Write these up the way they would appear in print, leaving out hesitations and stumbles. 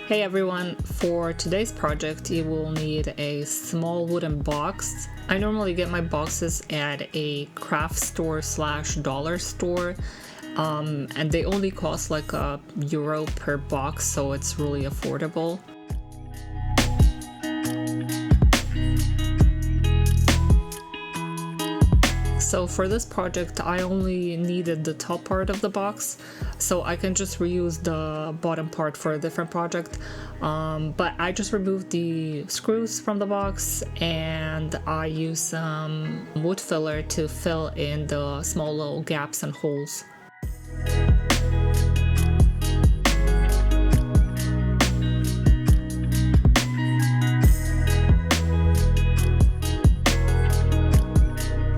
Hey everyone, for today's project you will need a small wooden box. I normally get my boxes at a craft store / dollar store, and they only cost like €1 per box, so it's really affordable. So for this project I only needed the top part of the box, so I can just reuse the bottom part for a different project, but I just removed the screws from the box and I used some wood filler to fill in the small little gaps and holes.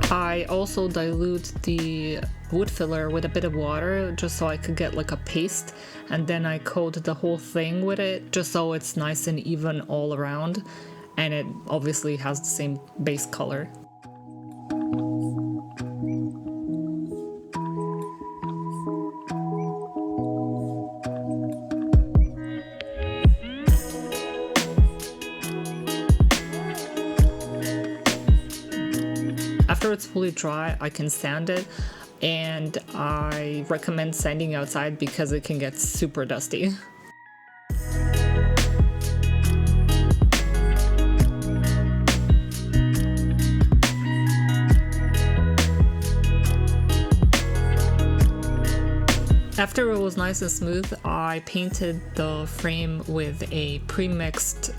I also dilute the wood filler with a bit of water just so I could get like a paste, and then I coat the whole thing with it just so it's nice and even all around, and it obviously has the same base color. After it's fully dry, I can sand it, and I recommend sanding outside because it can get super dusty. After it was nice and smooth, I painted the frame with a pre-mixed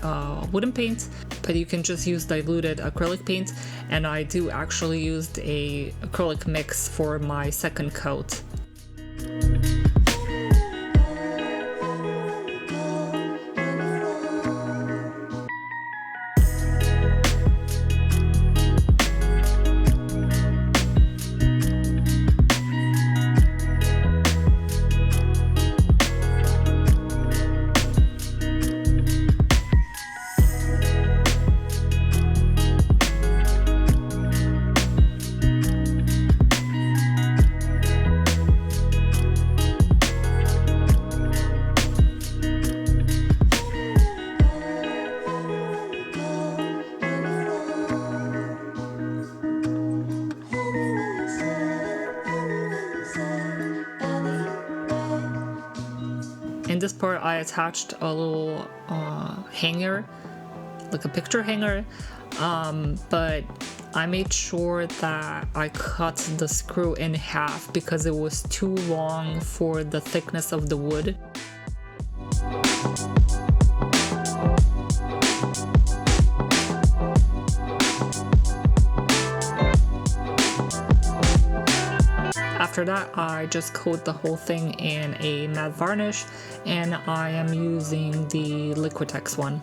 wooden paint, but you can just use diluted acrylic paint, and I do actually used a acrylic mix for my second coat. In this part I attached a little hanger, like a picture hanger, but I made sure that I cut the screw in half because it was too long for the thickness of the wood. After that, I just coat the whole thing in a matte varnish, and I am using the Liquitex one.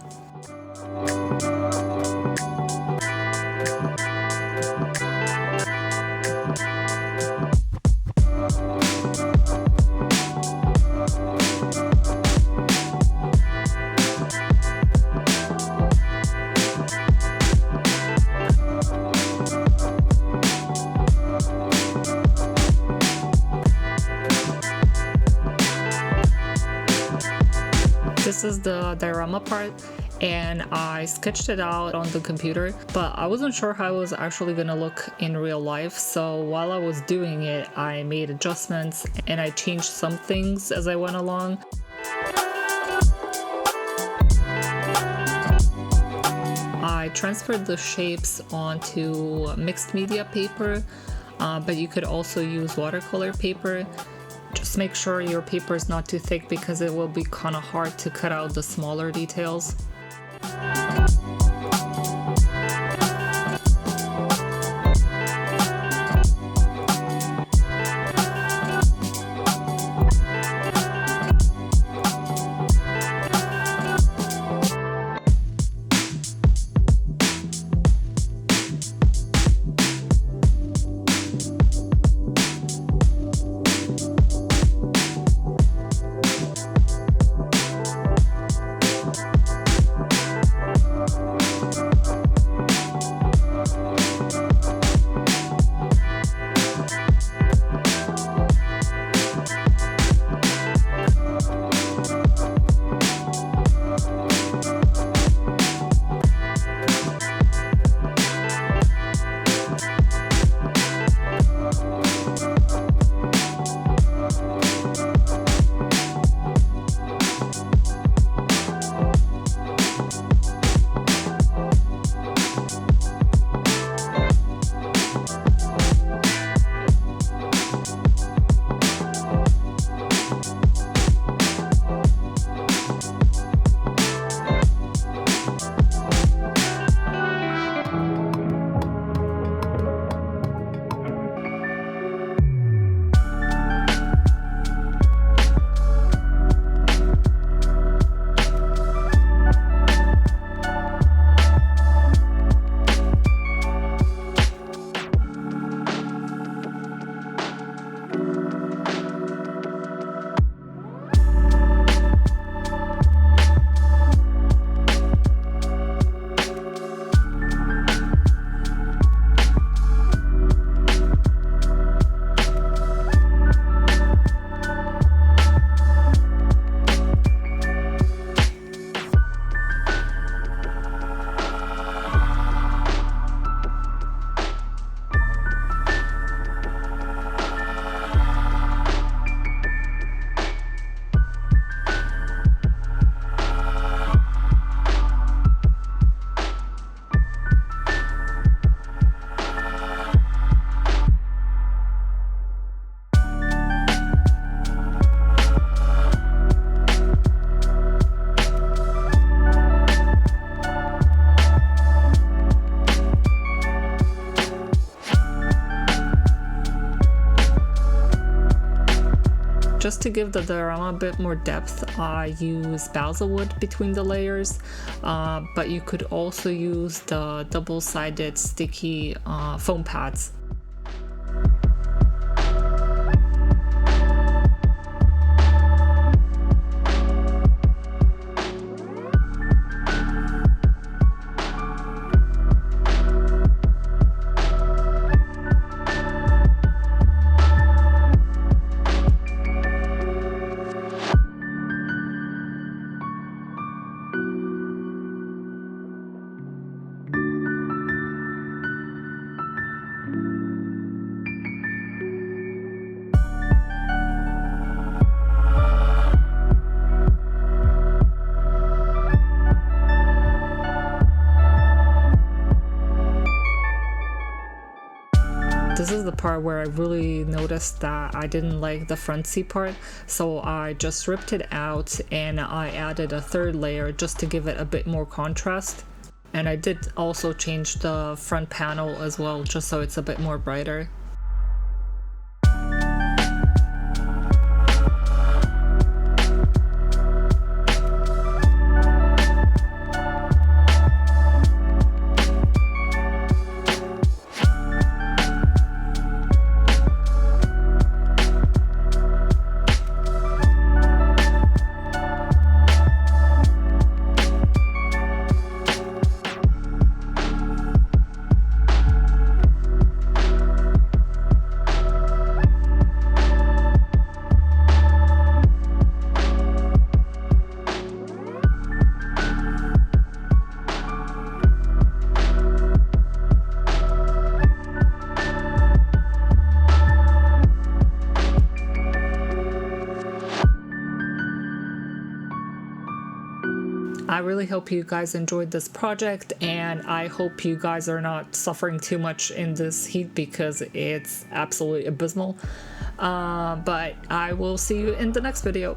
This is the diorama part, and I sketched it out on the computer, but I wasn't sure how it was actually gonna look in real life, so while I was doing it, I made adjustments and I changed some things as I went along. I transferred the shapes onto mixed media paper, but you could also use watercolor paper. Just make sure your paper is not too thick because it will be kind of hard to cut out the smaller details. just to give the diorama a bit more depth, I use balsa wood between the layers, but you could also use the double-sided sticky foam pads. This is the part where I really noticed that I didn't like the front seat part, so I just ripped it out and I added a third layer just to give it a bit more contrast. And I did also change the front panel as well, just so it's a bit more brighter. I really hope you guys enjoyed this project, and I hope you guys are not suffering too much in this heat because it's absolutely abysmal. But I will see you in the next video.